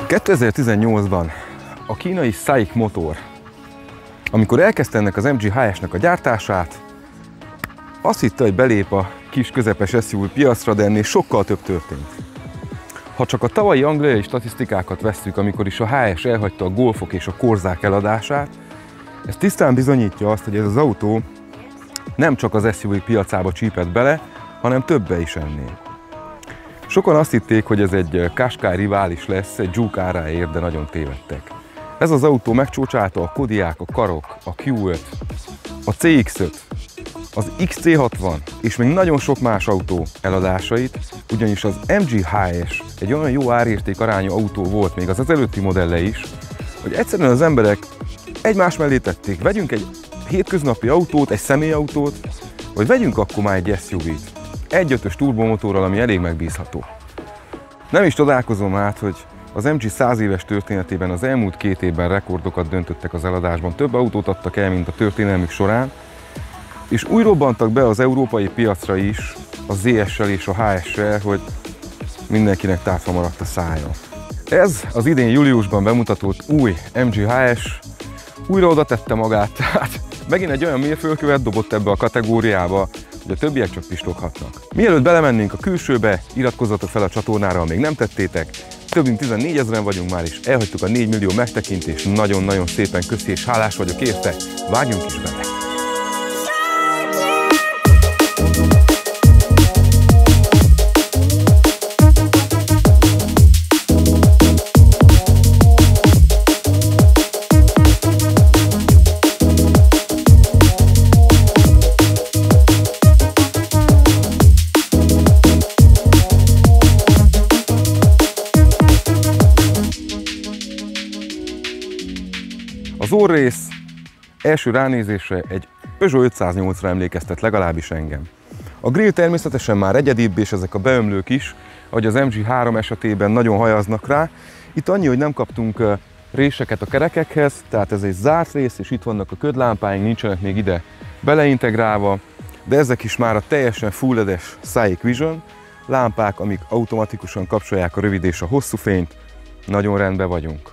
...2018-ban a kínai SAIC Motor, amikor elkezdte ennek az MG HS-nek a gyártását, azt hitte, hogy belép a kis közepes SUV piacra, de ennél sokkal több történt. Ha csak a tavalyi angliai statisztikákat vesszük, amikor is a HS elhagyta a Golfok és a Corzák eladását, ez tisztán bizonyítja azt, hogy ez az autó nem csak az SUV piacába csípett bele, hanem többe is ennél. Sokan azt hitték, hogy ez egy Qashqai rivális lesz, egy Juke áráért, de nagyon tévedtek. Ez az autó megcsócsálta a Kodiaq, a Karoq, a Q5, a CX-5, az XC60 és még nagyon sok más autó eladásait, ugyanis az MG HS egy olyan jó árérték arányú autó volt még az előtti modelle is, hogy egyszerűen az emberek egymás mellé tették, vegyünk egy hétköznapi autót, egy személyautót, vagy vegyünk akkor már egy SUV-t. 1.5-ös turbomotorral, ami elég megbízható. Nem is csodálkozom át, hogy az MG 100 éves történetében az elmúlt 2 évben rekordokat döntöttek az eladásban. Több autót adtak el, mint a történelmük során, és úgy robbantak be az európai piacra is, a ZS-sel és a HS-sel, hogy mindenkinek tátva maradt a szája. Ez az idén júliusban bemutatott új MG HS újra oda tette magát, tehát megint egy olyan mérföldkövet dobott ebbe a kategóriába, hogy a többiek csak pisloghatnak. Mielőtt belemennénk a külsőbe, iratkozzatok fel a csatornára, ha még nem tettétek. Több mint 14 000-en vagyunk már, és elhagytuk a 4 millió megtekintést. Nagyon-nagyon szépen köszi, és hálás vagyok érte. Vágjunk is bele! Az orrész első ránézésre egy Peugeot 508-ra emlékeztet, legalábbis engem. A grill természetesen már egyedibb, és ezek a beömlők is, ahogy az MG3 esetében nagyon hajaznak rá. Itt annyi, hogy nem kaptunk réseket a kerekekhez, tehát ez egy zárt rész, és itt vannak a ködlámpáink, nincsenek még ide beleintegrálva, de ezek is már a teljesen full LED-es SAIC Vision lámpák, amik automatikusan kapcsolják a rövid és a hosszú fényt. Nagyon rendben vagyunk.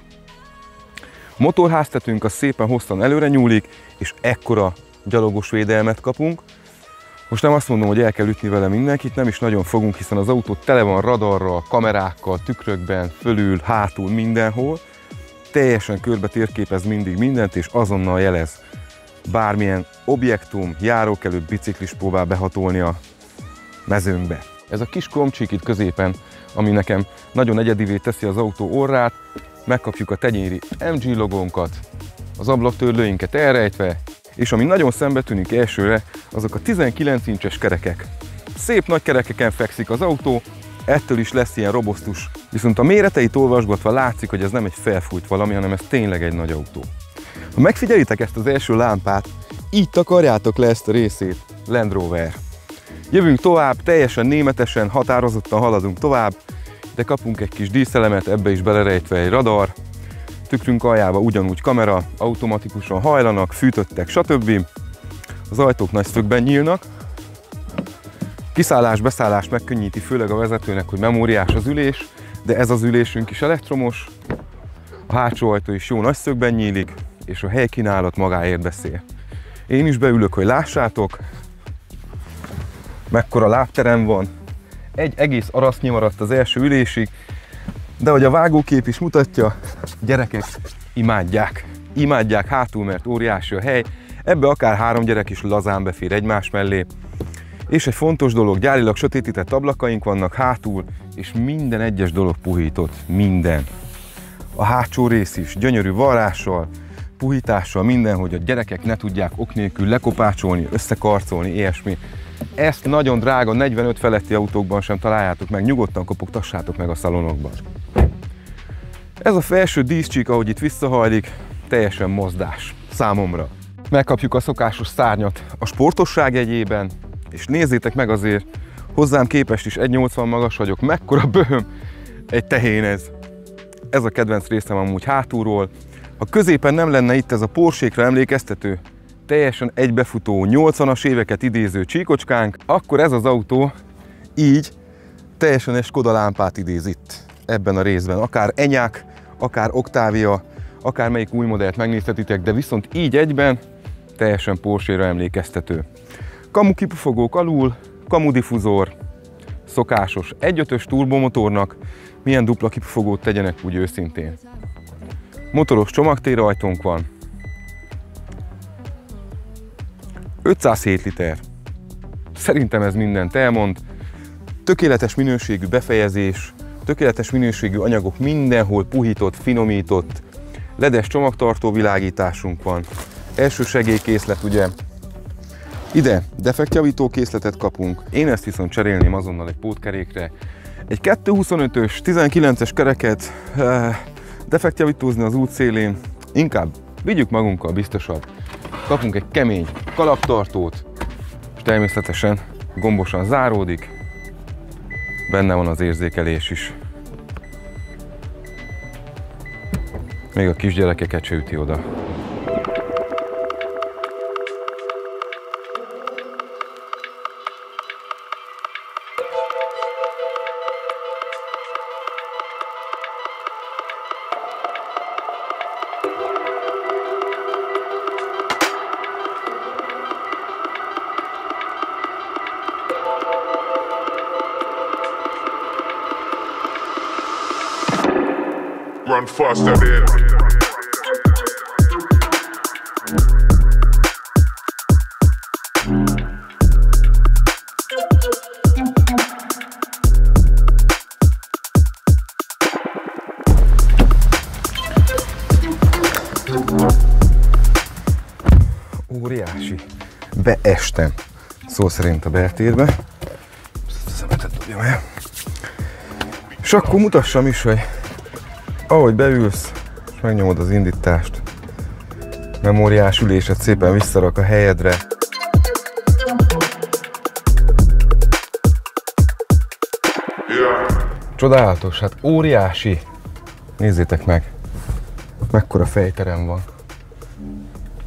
A motorháztetőnk az szépen hosszan előre nyúlik, és ekkora gyalogos védelmet kapunk. Most nem azt mondom, hogy el kell ütni vele mindenkit, nem is nagyon fogunk, hiszen az autó tele van radarral, kamerákkal, tükrökben, fölül, hátul, mindenhol. Teljesen körbe térképez mindig mindent, és azonnal jelez. Bármilyen objektum, járókelő, biciklis próbál behatolni a mezőnkbe. Ez a kis komcsik itt középen, ami nekem nagyon egyedivé teszi az autó orrát, megkapjuk a tegyéri MG logónkat, az ablaktörlőinket elrejtve, és ami nagyon szembe tűnik elsőre, azok a 19 incses kerekek. Szép nagy kerekeken fekszik az autó, ettől is lesz ilyen robosztus, viszont a méreteit olvasgatva látszik, hogy ez nem egy felfújt valami, hanem ez tényleg egy nagy autó. Ha megfigyelitek ezt az első lámpát, így takarjátok le ezt a részét, Land Rover. Jövünk tovább, teljesen németesen, határozottan haladunk tovább, de kapunk egy kis díszelemet, ebbe is belerejtve egy radar, tükrünk aljába ugyanúgy kamera, automatikusan hajlanak, fűtöttek, stb. Az ajtók nagy szögben nyílnak. Kiszállás-beszállás megkönnyíti főleg a vezetőnek, hogy memóriás az ülés, de ez az ülésünk is elektromos. A hátsó ajtó is jó nagy szögben nyílik, és a helykínálat magáért beszél. Én is beülök, hogy lássátok, mekkora lábterem van. Egy egész arasznyi maradt az első ülésig, de hogy a vágókép is mutatja, gyerekek imádják. Imádják hátul, mert óriási a hely, ebbe akár 3 gyerek is lazán befér egymás mellé. És egy fontos dolog, gyárilag sötétített ablakaink vannak hátul, és minden egyes dolog puhított, minden. A hátsó rész is gyönyörű varrással, puhítással, minden, hogy a gyerekek ne tudják ok nélkül lekopácsolni, összekarcolni, ilyesmi. Ezt nagyon drága, 45 feletti autókban sem találjátok meg, nyugodtan kopogtassátok meg a szalonokban. Ez a felső díszcsík, ahogy itt visszahajlik, teljesen mozdás számomra. Megkapjuk a szokásos szárnyat a sportosság jegyében, és nézzétek meg azért, hozzám képest is 1,80 magas vagyok, mekkora böhöm, egy tehén ez. Ez a kedvenc részem amúgy hátulról. Ha középen nem lenne itt ez a Porsche-kra emlékeztető, teljesen egybefutó, 80-as éveket idéző csíkocskánk, akkor ez az autó így teljesen egy Skoda lámpát idéz itt, ebben a részben. Akár Enyaq, akár Octavia, akár melyik új modellt megnézhetitek, de viszont így egyben teljesen Porsche-ra emlékeztető. Kamu kipufogók alul, kamu diffuzor, szokásos 1.5-ös turbomotornak milyen dupla kipufogót tegyenek úgy őszintén. Motoros csomagtérajtónk van, 507 liter. Szerintem ez mindent elmond. Tökéletes minőségű befejezés, tökéletes minőségű anyagok mindenhol puhított, finomított, ledes csomagtartó világításunk van. Elsősegélykészlet ugye. Ide defektjavító készletet kapunk. Én ezt viszont cserélném azonnal egy pótkerékre. Egy 225-ös, 19-es kereket defektjavítózni az út szélén. Inkább vigyük magunkkal biztosabb. Kapunk egy kemény kalaptartót, és természetesen gombosan záródik. Benne van az érzékelés is. Még a kisgyerekeket se üti oda. Run faster, baby. Óriási. Beestem. Szó szerint a beltérbe. Ezt a szemetet dobjam el. És akkor mutassam is, hogy ahogy beülsz, és megnyomod az indítást, memóriás üléset szépen visszarak a helyedre. Csodálatos, hát óriási. Nézzétek meg, mekkora fejterem van.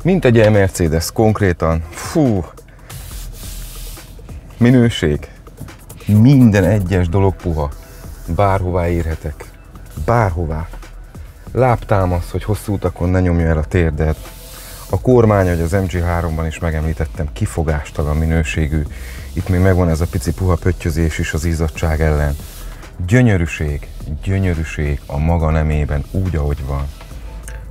Mint egy Mercedes, konkrétan. Fú! Minőség. Minden egyes dolog puha. Bárhová érhetek. Bárhová. Lábtámasz, hogy hosszú utakon ne nyomja el a térdet. A kormány, hogy az MG3-ban is megemlítettem, kifogástalan minőségű. Itt még megvan ez a pici puha pöttyözés is az izzadság ellen. Gyönyörűség, gyönyörűség a maga nemében, úgy, ahogy van.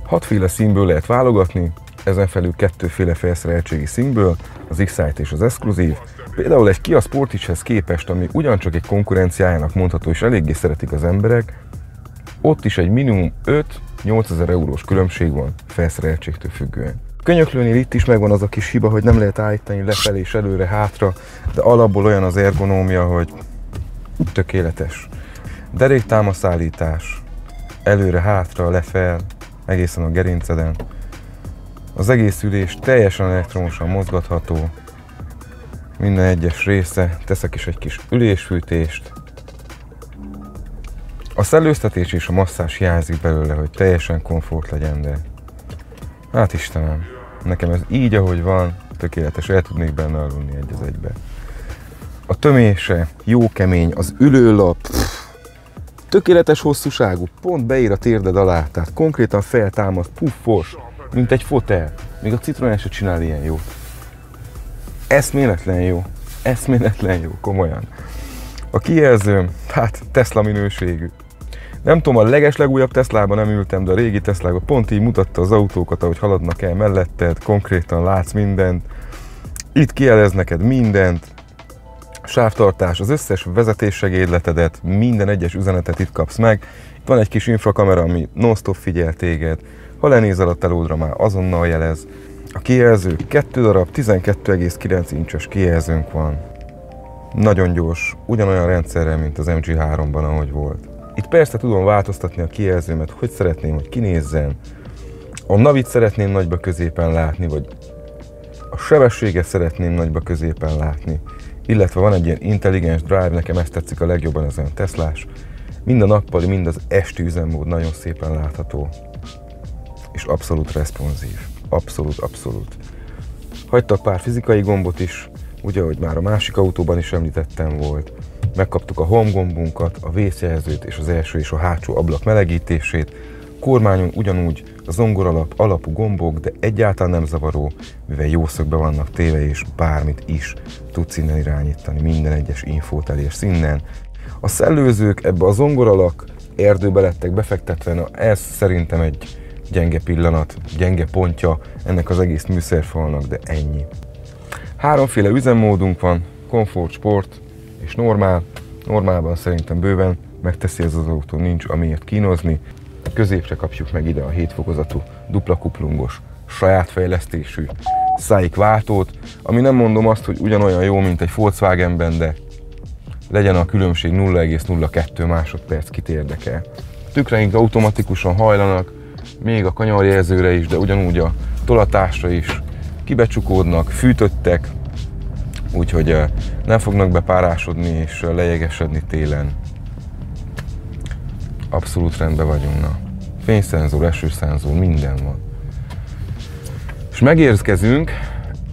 6 féle színből lehet válogatni, ezen felül 2 féle felszereltségi színből, az Excite és az Exclusive. Például egy Kia Sportage-hez képest, ami ugyancsak egy konkurenciájának mondható, és eléggé szeretik az emberek, ott is egy minimum 5-8 ezer eurós különbség van felszereltségtől függően. Könyöklőnél itt is megvan az a kis hiba, hogy nem lehet állítani lefelé és előre, hátra, de alapból olyan az ergonómia, hogy tökéletes. Deréktámaszállítás, előre, hátra, lefel, egészen a gerinceden. Az egész ülés teljesen elektromosan mozgatható. Minden egyes része, teszek is egy kis ülésfűtést. A szellőztetés és a masszázs hiányzik belőle, hogy teljesen komfort legyen, de hát Istenem, nekem ez így, ahogy van, tökéletes, el tudnék benne aludni egy az egybe. A tömése jó kemény, az ülőlap, tökéletes hosszúságú, pont beír a térded alá, tehát konkrétan feltámaszt, puffos, mint egy fotel. Még a Citroen se csinál ilyen jó. Eszméletlen jó, eszméletlen jó, komolyan. A kijelzőm, hát Tesla minőségű. Nem tudom, a legeslegújabb Teslában nem ültem, de a régi Teslában pont így mutatta az autókat, ahogy haladnak el melletted, konkrétan látsz mindent. Itt kijelez neked mindent, sávtartás, az összes vezetéssegédletedet, minden egyes üzenetet itt kapsz meg. Itt van egy kis infrakamera, ami non-stop figyel téged. Ha lenézel a telódra, már azonnal jelez. A kijelző 2 darab 12,9 incses kijelzőnk van. Nagyon gyors, ugyanolyan rendszerrel, mint az MG3-ban, ahogy volt. Itt persze tudom változtatni a kijelzőmet, hogy szeretném, hogy kinézzen. A navit szeretném nagyba középen látni, vagy A sebességet szeretném nagyba középen látni, illetve van egy ilyen intelligens drive, nekem ezt tetszik a legjobban ezen Teslás. Mind a nappali, mind az esti üzemmód nagyon szépen látható. És abszolút responsív. Abszolút. Hagytak pár fizikai gombot is, ugye, ahogy már a másik autóban is említettem volt. Megkaptuk a home gombunkat, a vészjelzőt és az első és a hátsó ablak melegítését. Kormányon ugyanúgy a zongora alapú gombok, de egyáltalán nem zavaró, mivel jó szögbe vannak téve, és bármit is tudsz innen irányítani, minden egyes infót elérsz innen. A szellőzők ebbe a zongoralak erdőbe lettek befektetve, na ez szerintem egy gyenge pillanat, gyenge pontja ennek az egész műszerfalnak, de ennyi. Háromféle üzemmódunk van, komfort, sport és normál. Normálban szerintem bőven megteszi ez az autó, nincs amiért kínozni. Középre kapjuk meg ide a 7 fokozatú, dupla kuplungos, saját fejlesztésű SAIC váltót, ami nem mondom azt, hogy ugyanolyan jó, mint egy Volkswagenben, de legyen a különbség 0,02 másodperc, kit érdekel. Tükreink automatikusan hajlanak, még a kanyarjelzőre is, de ugyanúgy a tolatásra is kibecsukódnak, fűtöttek, úgyhogy nem fognak bepárásodni és lejegesedni télen. Abszolút rendben vagyunk, na. Fényszenzor, esőszenzor, minden van. És megérkezünk,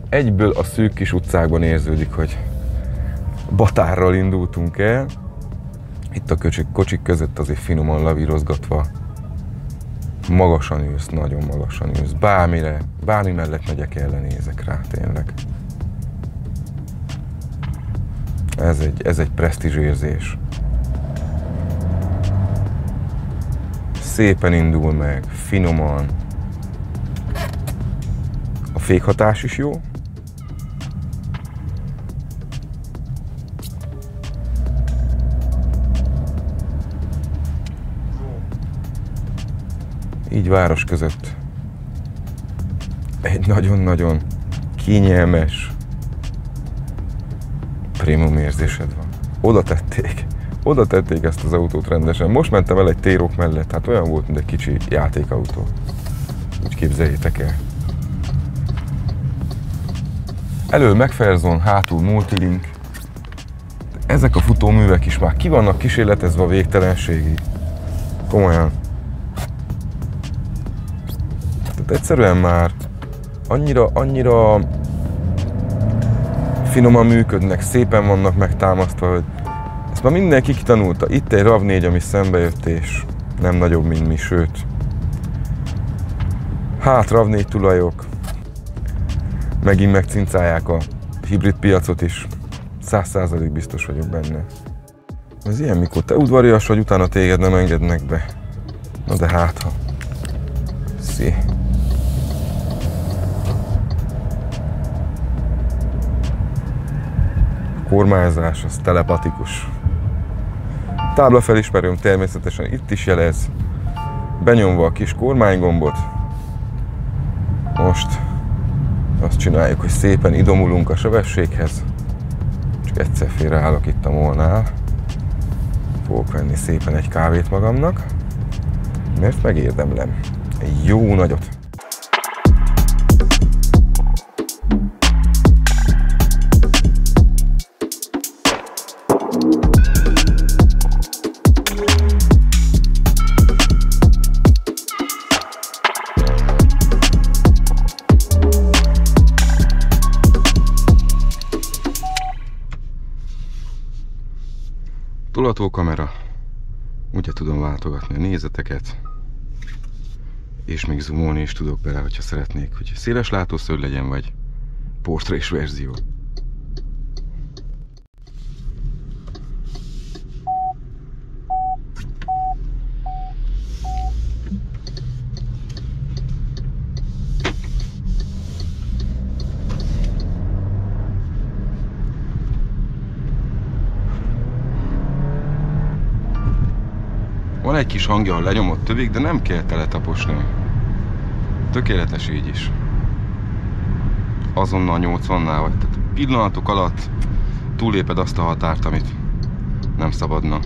egyből a szűk kis utcákban érződik, hogy batárral indultunk el. Itt a kocsik között azért finoman lavírozgatva. Magasan ülsz, nagyon magasan ülsz. Bármi mellett megyek, ellenézek rá, tényleg. Ez egy presztízsérzés. Szépen indul meg, finoman. A fékhatás is jó. Így város között egy nagyon-nagyon kényelmes prémium érzésed van. Oda tették ezt az autót rendesen. Most mentem el egy T-Roc mellett, hát olyan volt, mint egy kicsi játékautó. Úgy képzeljétek el. Elől McPherson, hátul Multilink. Ezek a futóművek is már ki vannak kísérletezve a végtelenségig. Komolyan. Tehát egyszerűen már annyira finoman működnek, szépen vannak megtámasztva, hogy ezt már mindenki kitanulta. Itt egy RAV4, ami szembe jött, és nem nagyobb, mint mi, sőt. Hát RAV4 tulajok megint megcincálják a hibrid piacot is. 100% biztos vagyok benne. Ez ilyen, mikor te udvarias vagy, utána téged nem engednek be. Na de hát ha. Szí. A kormányzás az telepatikus. Táblafelismerőm természetesen itt is jelez. Benyomva a kis kormánygombot. Most azt csináljuk, hogy szépen idomulunk a sebességhez. Csak egyszer félreállok itt a molnál. Fogok venni szépen egy kávét magamnak, mert megérdemlem. Egy jó nagyot. Tolatókamera, ugye tudom váltogatni a nézeteket, és még zoomolni is tudok bele, hogyha szeretnék, hogy széles látószög legyen, vagy portrés verzió. Van egy kis hangja, ha lenyomott tövig, de nem kell teletaposni. Tökéletes így is. Azonnal 80-nál vagy. Tehát pillanatok alatt túléped azt a határt, amit nem szabadna.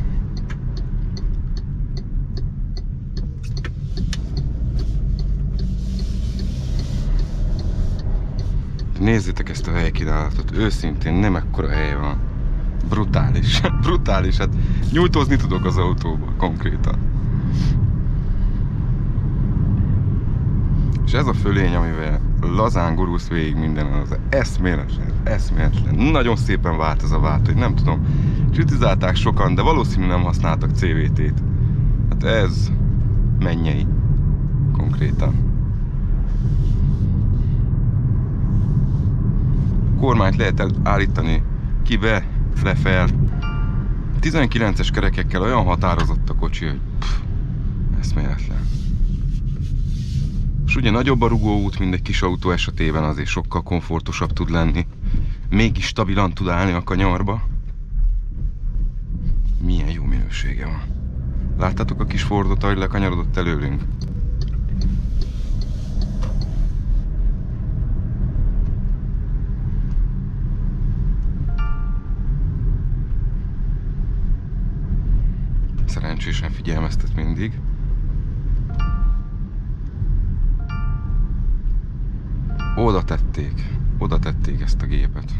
Nézzétek ezt a helykínálatot, őszintén nem ekkora hely van. Brutális, brutális, hát nyújtózni tudok az autóba, konkrétan. És ez a fölény, amivel lazán gurulsz végig minden, az eszméletlen. Nagyon szépen vált ez a vált, hogy nem tudom, kritizálták sokan, de valószínűleg nem használtak CVT-t. Hát ez mennyei, konkrétan. Kormányt lehet állítani kibe, lefel. 19-es kerekekkel olyan határozott a kocsi, hogy eszméletlen. És ugye nagyobb a rugóút, mint egy kis autó esetében, azért sokkal komfortosabb tud lenni. Mégis stabilan tud állni a kanyarba. Milyen jó minősége van. Láttátok a kis Fordot, ahogy lekanyarodott előlünk? Szerencsésen figyelmeztet mindig. Oda tették ezt a gépet.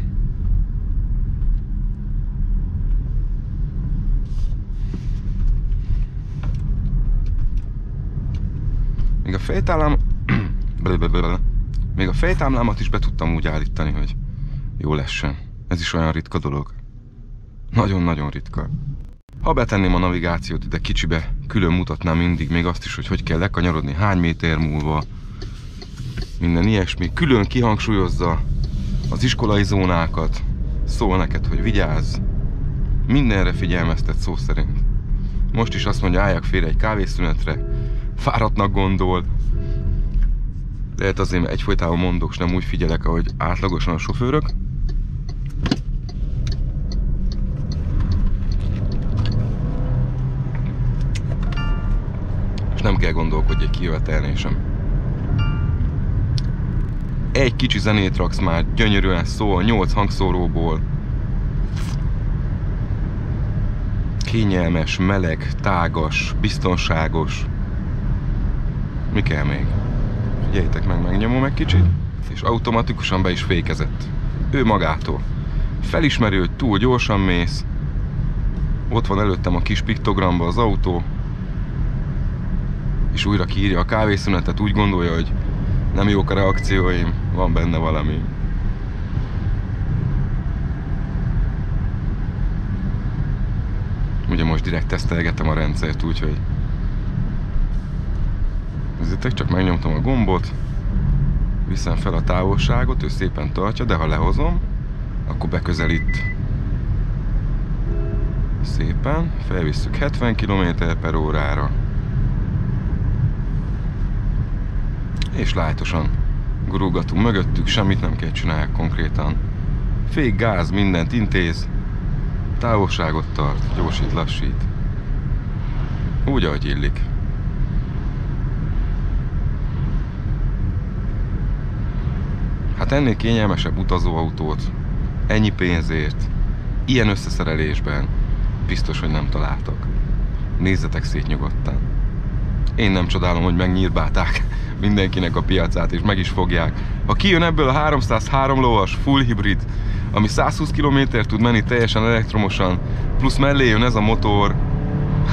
Még a fejtámlámat is be tudtam úgy állítani, hogy jó lessen. Ez is olyan ritka dolog. Nagyon-nagyon ritka. Ha betenném a navigációt ide kicsibe, külön mutatnám mindig még azt is, hogy kell lekanyarodni, hány méter múlva. Minden ilyesmi. Külön kihangsúlyozza az iskolai zónákat. Szól neked, hogy vigyázz. Mindenre figyelmeztet szó szerint. Most is azt mondja, álljak félre egy kávészünetre. Fáradtnak gondol. Lehet azért egyfolytában mondok, és nem úgy figyelek, ahogy átlagosan a sofőrök. És nem kell gondolkodj egy kijövetelnél sem. Egy kicsi zenét raksz már, gyönyörűen szól, 8 hangszóróból. Kényelmes, meleg, tágas, biztonságos. Mi kell még? Figyeljétek meg, megnyomom egy kicsit, és automatikusan be is fékezett. Ő magától. Felismeri, hogy túl gyorsan mész. Ott van előttem a kis piktogramban az autó. És újra kiírja a kávészünetet, úgy gondolja, hogy nem jók a reakcióim, van benne valami. Ugye most direkt tesztelgetem a rendszert, úgyhogy nézzétek, csak megnyomtam a gombot, viszem fel a távolságot, ő szépen tartja, de ha lehozom, akkor beközelít. Szépen, felvisszük 70 km/h-ra. És lájtosan gurulgatunk mögöttük, semmit nem kell csinálni konkrétan. Fék, gáz, mindent intéz, távolságot tart, gyorsít, lassít. Úgy, ahogy illik. Hát ennél kényelmesebb utazóautót, ennyi pénzért, ilyen összeszerelésben biztos, hogy nem találtak. Nézzetek szét nyugodtan. Én nem csodálom, hogy megnyírbálták mindenkinek a piacát, és meg is fogják. Ha kijön ebből a 303 lovas full hibrid, ami 120 km tud menni teljesen elektromosan, plusz mellé jön ez a motor,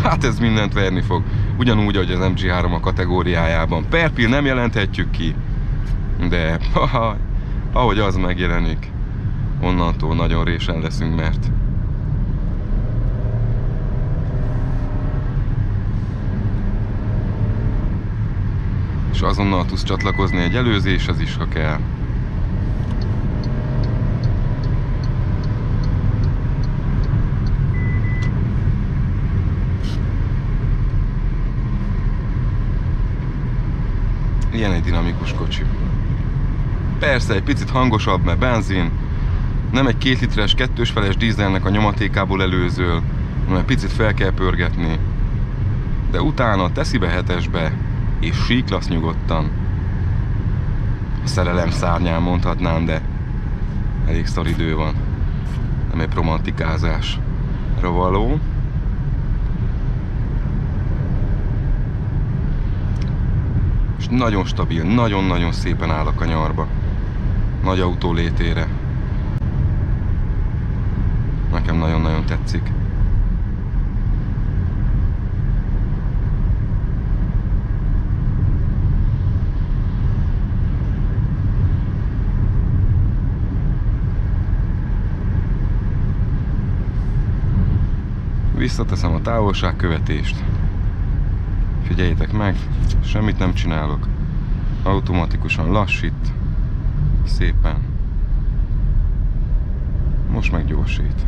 hát ez mindent verni fog. Ugyanúgy, ahogy az MG3 a kategóriájában. Per pill nem jelenthetjük ki, de ahogy az megjelenik, onnantól nagyon résen leszünk, mert és azonnal tudsz csatlakozni egy előzéshez is, ha kell. Ilyen egy dinamikus kocsi. Persze egy picit hangosabb, mert benzin, nem egy 2 literes, 2-es feles dízelnek a nyomatékából előzöl, hanem egy picit fel kell pörgetni. De utána teszi be 7-esbe, és síklasz nyugodtan. A szerelem szárnyán mondhatnám, de elég szar idő van. Nem egy romantikázásra való. És nagyon stabil, nagyon-nagyon szépen áll a kanyarba. nagy autó létére. Nekem nagyon-nagyon tetszik. Visszateszem a távolságkövetést. Figyeljétek meg, semmit nem csinálok. Automatikusan lassít. Szépen. Most meg gyorsít.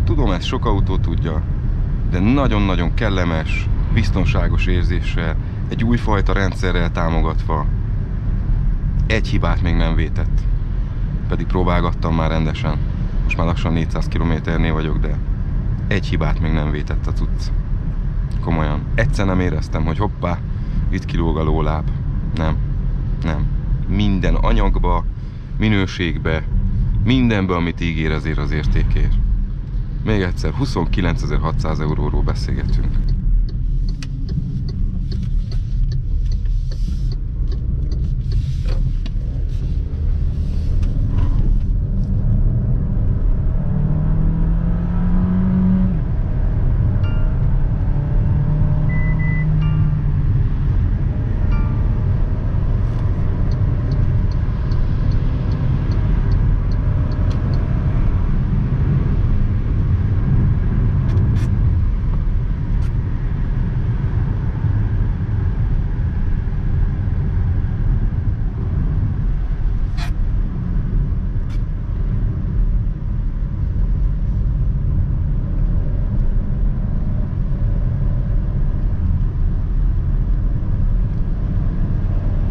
Tudom, ezt sok autó tudja, de nagyon-nagyon kellemes, biztonságos érzéssel, egy újfajta rendszerrel támogatva. Egy hibát még nem vétett. Pedig próbálgattam már rendesen. Most már lassan 400 km-nél vagyok, de egy hibát még nem vétett a cucc. Komolyan. Egyszer nem éreztem, hogy hoppá, itt kilóg a lóláb. Nem. Nem. Minden anyagba, minőségbe, mindenbe, amit ígér azért az értékért. Még egyszer, 29.600 euróról beszélgetünk.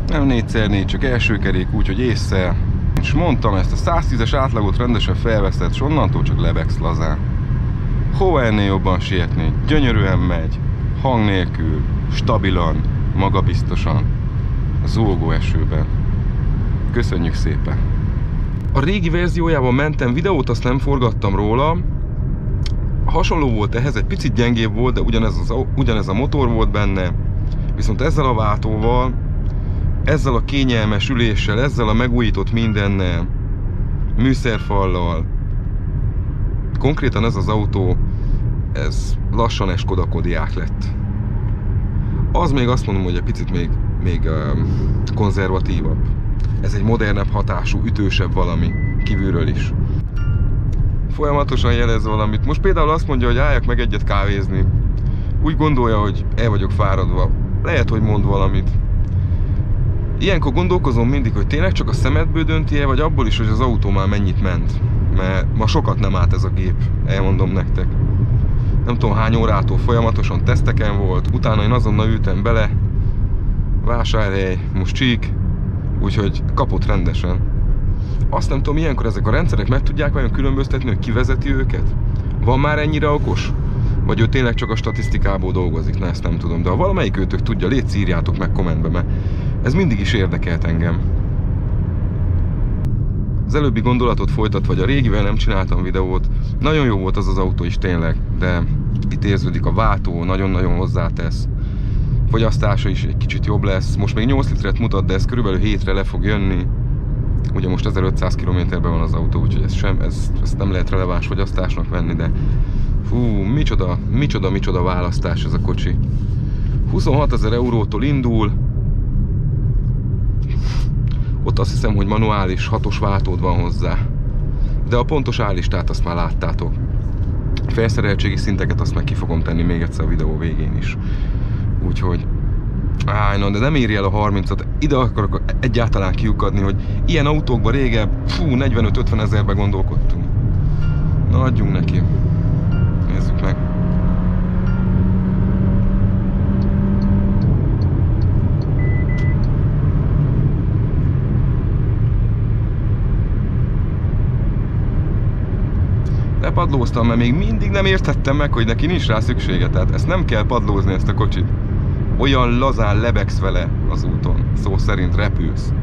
Nem 4x4, csak első kerék, úgyhogy ésszel. És mondtam, ezt a 110-es átlagot rendesen felveszed, és onnantól csak lebegsz lazán. Hova ennél jobban sietni? Gyönyörűen megy, hang nélkül, stabilan, magabiztosan, a zúgó esőben. Köszönjük szépen! A régi verziójában mentem, videót azt nem forgattam róla. Hasonló volt ehhez, egy picit gyengébb volt, de ugyanez a motor volt benne. Viszont ezzel a váltóval, ezzel a kényelmes üléssel, ezzel a megújított mindennel, műszerfallal, konkrétan ez az autó, ez lassan Skoda Kodiaq lett. Az még azt mondom, hogy egy picit még konzervatívabb. Ez egy modernebb hatású, ütősebb valami, kívülről is. Folyamatosan jelez valamit. Most például azt mondja, hogy álljak meg egyet kávézni. Úgy gondolja, hogy el vagyok fáradva. Lehet, hogy mond valamit. Ilyenkor gondolkozom mindig, hogy tényleg csak a szemedből dönti el, vagy abból is, hogy az autó már mennyit ment. Mert ma sokat nem állt ez a gép, elmondom nektek. Nem tudom hány órától folyamatosan teszteken volt, utána én azonnal ültem bele. Vásárhely, most csík, úgyhogy kapott rendesen. Azt nem tudom, ilyenkor ezek a rendszerek meg tudják vajon különböztetni, hogy ki vezeti őket? Van már ennyire okos? Vagy ő tényleg csak a statisztikából dolgozik? Na, ezt nem tudom, de ha valamelyik őtök tudja, légy írjátok meg kommentbe, mert ez mindig is érdekelt engem. Az előbbi gondolatot folytatva, vagy a régivel nem csináltam videót. Nagyon jó volt az az autó is tényleg, de itt érződik a váltó, nagyon-nagyon hozzátesz. Fogyasztása is egy kicsit jobb lesz. Most még 8 litret mutat, de ez körülbelül 7-re le fog jönni. Ugye most 1500 km-ben van az autó, úgyhogy ezt nem lehet releváns fogyasztásnak venni, de fú, micsoda választás ez a kocsi. 26 000 eurótól indul. Ott azt hiszem, hogy manuális 6-os váltód van hozzá. De a pontos állistát azt már láttátok. Felszereltségi szinteket azt meg ki fogom tenni még egyszer a videó végén is. Úgyhogy no, de nem éri el a 30-at. Ide akarok egyáltalán kiukadni, hogy ilyen autókban régebb 45-50 ezerbe gondolkodtunk. Na, adjunk neki. Nézzük meg. Lepadlóztam, mert még mindig nem értettem meg, hogy neki nincs rá szüksége. Tehát ezt nem kell padlózni, ezt a kocsit. Olyan lazán lebegsz vele az úton. Szó szerint repülsz.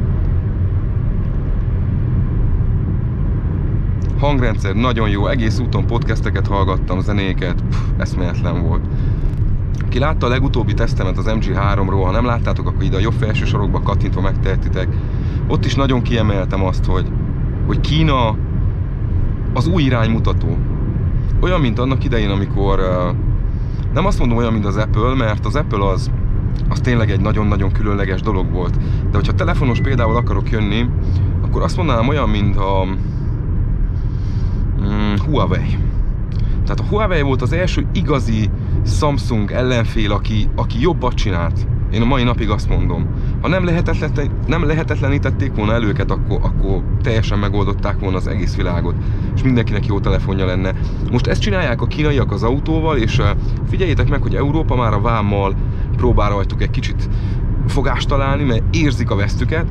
Hangrendszer nagyon jó, egész úton podcasteket hallgattam, zenéket, eszméletlen volt. Ki látta a legutóbbi tesztemet az MG3-ról, ha nem láttátok, akkor ide a jobb felső sarokba kattintva megtehetitek. ott is nagyon kiemeltem azt, hogy Kína az új iránymutató. Olyan, mint annak idején, amikor nem azt mondom olyan, mint az Apple, mert az Apple az tényleg egy nagyon-nagyon különleges dolog volt. De hogyha telefonos például akarok jönni, akkor azt mondanám olyan, mint a Huawei. Tehát a Huawei volt az első igazi Samsung ellenfél, aki jobbat csinált. Én a mai napig azt mondom. Ha nem lehetetlenítették volna el őket, akkor teljesen megoldották volna az egész világot, és mindenkinek jó telefonja lenne. Most ezt csinálják a kínaiak az autóval, és figyeljétek meg, hogy Európa már a vámmal próbál rajtuk egy kicsit fogást találni, mert érzik a vesztüket,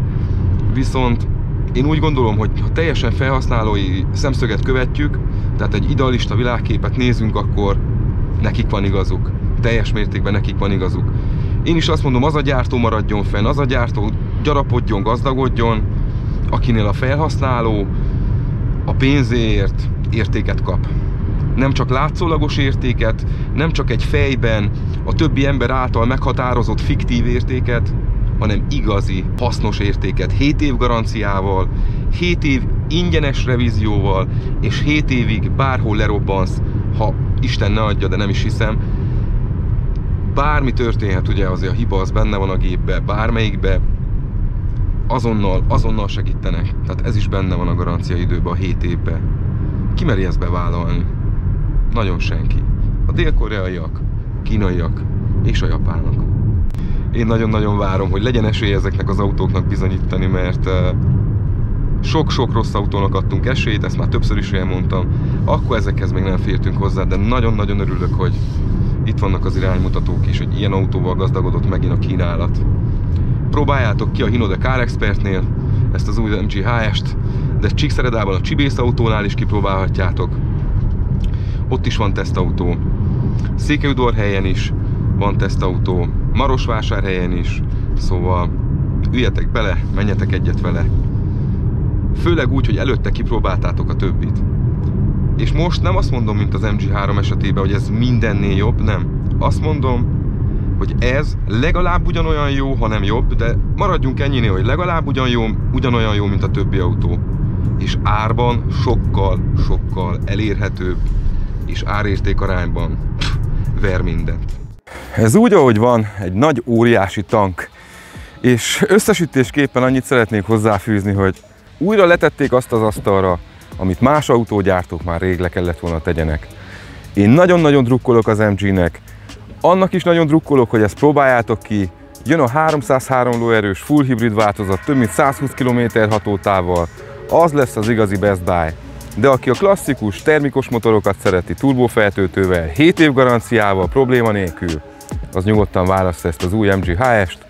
viszont én úgy gondolom, hogy ha teljesen felhasználói szemszöget követjük, tehát egy idealista világképet nézünk, akkor nekik van igazuk. Teljes mértékben nekik van igazuk. Én is azt mondom, az a gyártó maradjon fenn, az a gyártó gyarapodjon, gazdagodjon, akinél a felhasználó a pénzéért értéket kap. Nem csak látszólagos értéket, nem csak egy fejben a többi ember által meghatározott fiktív értéket, hanem igazi, hasznos értéket, 7 év garanciával, 7 év ingyenes revízióval, és 7 évig bárhol lerobbansz, ha Isten ne adja, de nem is hiszem. Bármi történhet, ugye azért a hiba az benne van a gépbe, bármelyikbe, azonnal segítenek. Tehát ez is benne van a garancia időben, a 7 évben. Ki meri ezt bevállalni? Nagyon senki. A dél-koreaiak, kínaiak és a japánok. Én nagyon-nagyon várom, hogy legyen esély ezeknek az autóknak bizonyítani, mert sok-sok rossz autónak adtunk esélyt, ezt már többször is elmondtam. Akkor ezekhez még nem fértünk hozzá, de nagyon-nagyon örülök, hogy itt vannak az iránymutatók is, hogy ilyen autóval gazdagodott megint a kínálat. Próbáljátok ki a Hinode Car Expertnél ezt az új MG HS-t, de Csíkszeredában a Csibész autónál is kipróbálhatjátok. Ott is van tesztautó. Székelyudvarhelyen is van tesztautó. Marosvásárhelyen is. Szóval üljetek bele, menjetek egyet vele. Főleg úgy, hogy előtte kipróbáltátok a többit. És most nem azt mondom, mint az MG3 esetében, hogy ez mindennél jobb, nem. Azt mondom, hogy ez legalább ugyanolyan jó, ha nem jobb, de maradjunk ennyinél, hogy legalább ugyanolyan jó, mint a többi autó. És árban sokkal elérhetőbb, és árérték arányban ver mindent. Ez úgy, ahogy van, egy nagy óriási tank. És összesítésképpen annyit szeretnék hozzáfűzni, hogy újra letették azt az asztalra, amit más autógyártók már rég le kellett volna tegyenek. Én nagyon-nagyon drukkolok az MG-nek, annak is nagyon drukkolok, hogy ezt próbáljátok ki. Jön a 303 lóerős full hibrid változat, több mint 120 km hatótávval, az lesz az igazi Best Buy. De aki a klasszikus, termikus motorokat szereti turbófeltöltővel, 7 év garanciával, probléma nélkül, az nyugodtan válassza ezt az új MG HS-t.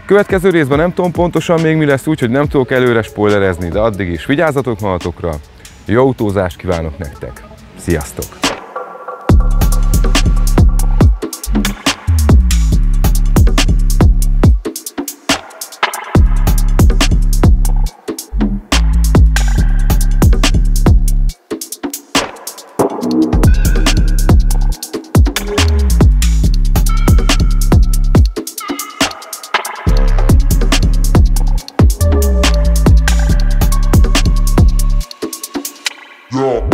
Következő részben nem tudom pontosan még mi lesz, úgyhogy nem tudok előre spoilerezni, de addig is vigyázzatok magatokra, jó autózást kívánok nektek! Sziasztok! Yeah.